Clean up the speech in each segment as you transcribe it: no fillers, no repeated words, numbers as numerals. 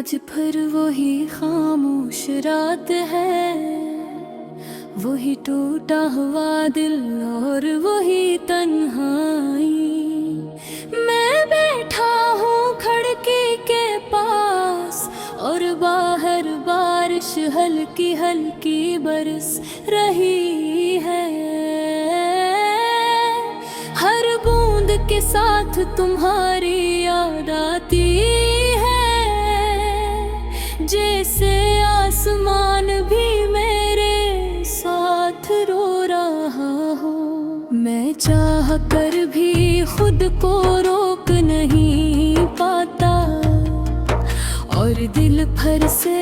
आज फिर वही खामोश रात है, वही टूटा हुआ दिल और वही तन्हाई। मैं बैठा हूँ खिड़की के पास और बाहर बारिश हल्की हल्की बरस रही है। हर बूंद के साथ तुम्हारी याद आती है, जैसे आसमान भी मेरे साथ रो रहा हो। मैं चाह कर भी खुद को रोक नहीं पाता और दिल भर से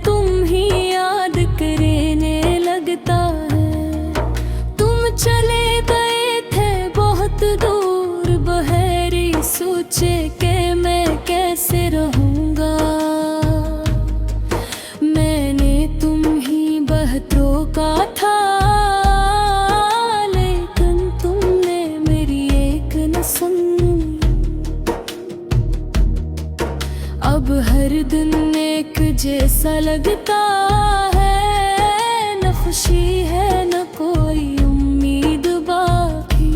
तुम ही याद करने लगता है। तुम चले गए थे बहुत दूर, बहरी सोचे कि मैं कैसे रहूँगा। मैंने तुम ही बहुत रोका था, लेकिन तुमने मेरी एक न सुनी। अब हर दिन एक जैसा लगता है, न खुशी है न कोई उम्मीद बाकी।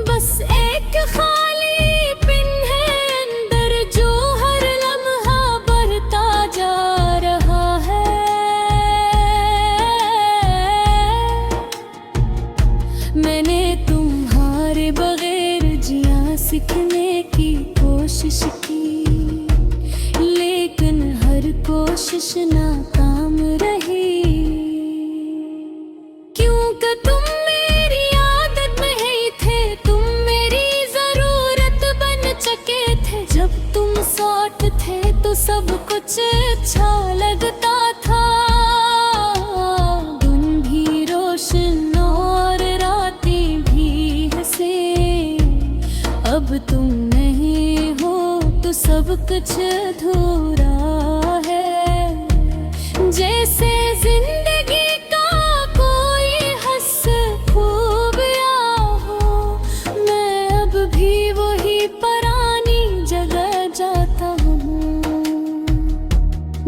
बस एक खाली पिन है अंदर जो हर लम्हा बढ़ता जा रहा है। मैंने तुम्हारे बगैर जिया सीखने की कोशिश की, लेकिन हर कोशिश नाकाम रही। क्योंकि तुम मेरी आदत में ही थे, तुम मेरी जरूरत बन चुके थे। जब तुम साथ थे तो सब कुछ अच्छा लगता था। दिन भी रोशन और रातें भी हंसे। अब तुम नहीं हो तो सब कुछ अधूरा है, जैसे जिंदगी का कोई हंस खूब या हो। मैं अब भी वही पुरानी जगह जाता हूँ,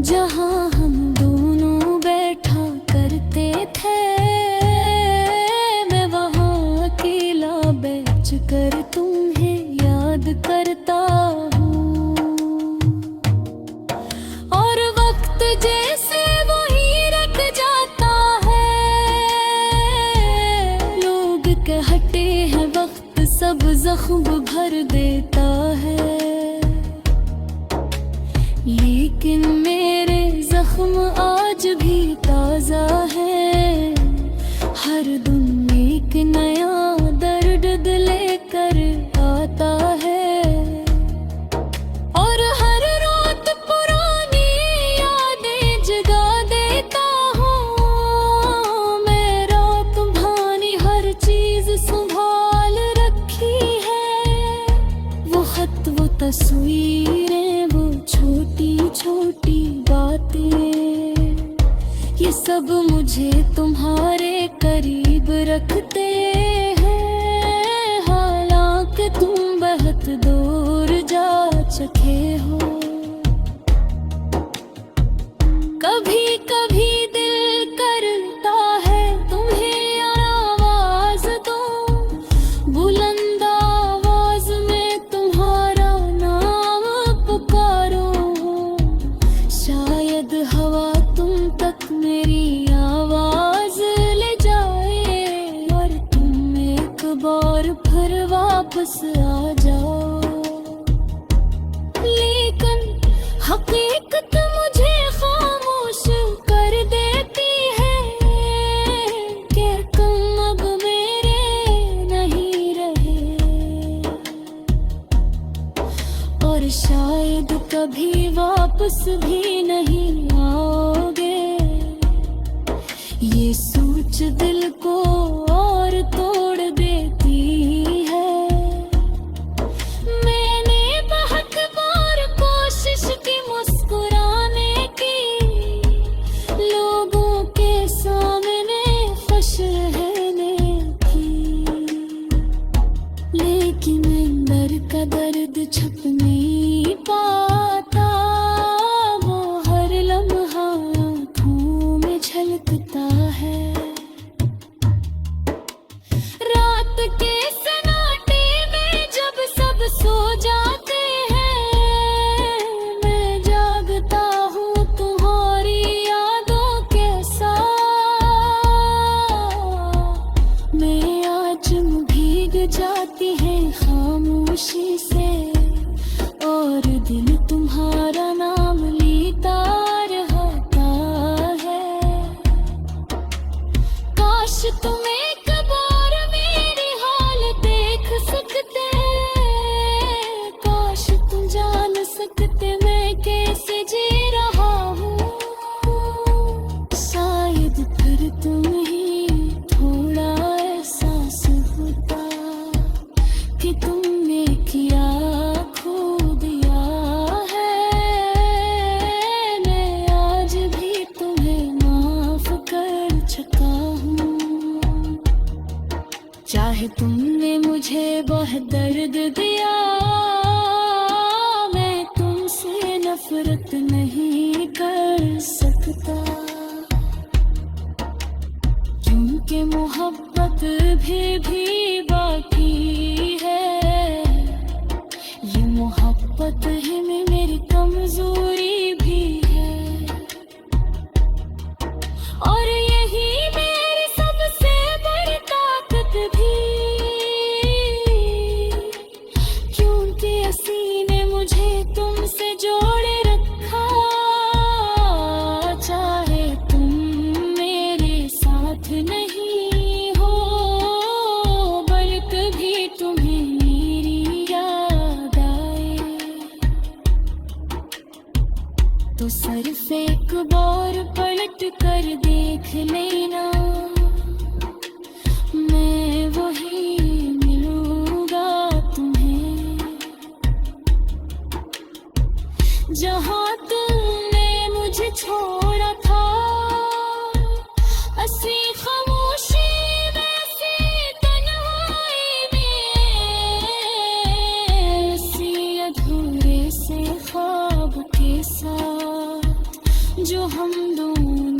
जहाँ हम दोनों बैठा करते थे। मैं वहाँ अकेला बैठ कर तुम्हें याद करता हूँ, और वक्त जैसे वही रख जाता है। लोग कहते हैं वक्त सब जख्म भर देता है, लेकिन मेरे जख्म आज भी ताजा है। हर दिन एक नया दर्द लेकर आता है, और हर रात पुरानी यादें जगा देता हूँ। मेरा तुम्हारी हर चीज संभाल रखी है, वो खत वो तस्वीरें वो छोटी छोटी बातें। ये सब मुझे तुम्हारे करीब रखते हैं, हालांकि तुम बहुत दूर जा चुके हो। कभी कभी दिल करता है तुम्हें आवाज दूं, बुलंद आवाज में तुम्हारा नाम पुकारूं। शायद हवा तुम तक मेरी आवाज ले जाए, और तुम एक बार फिर वापस आ जाओ। लेकिन हकीकत मुझे खामोश कर देती है, कि तुम अब मेरे नहीं रहे, और शायद कभी वापस भी नहीं आओगे। ये सोच दिल को और तोड़ देती है। मैंने बहुत बार कोशिश की मुस्कुराने की, लोगों के सामने खुश रहने की, लेकिन अंदर का दर्द छुप नहीं पा यह दर्द दिया, मैं तुमसे नफरत नहीं कर सकता, क्योंकि मोहब्बत भी बाकी है। ये मोहब्बत है में मेरी कमजोरी भी है, और यही मेरी सबसे बड़ी ताकत भी, क्योंकि असी ने मुझे तुमसे जोड़े रखा। चाहे तुम मेरे साथ नहीं हो, पर कभी तुम्हें मेरी याद आए, तो सिर्फ एक बार पलट कर देख लेना, मैं वही मिलूंगा तुम्हें, जहाँ तुमने मुझे छोड़ा था। असी खामोशी में, सी तन्हाई में, असी अधूरे से ख्वाब के साथ जो हम दोनों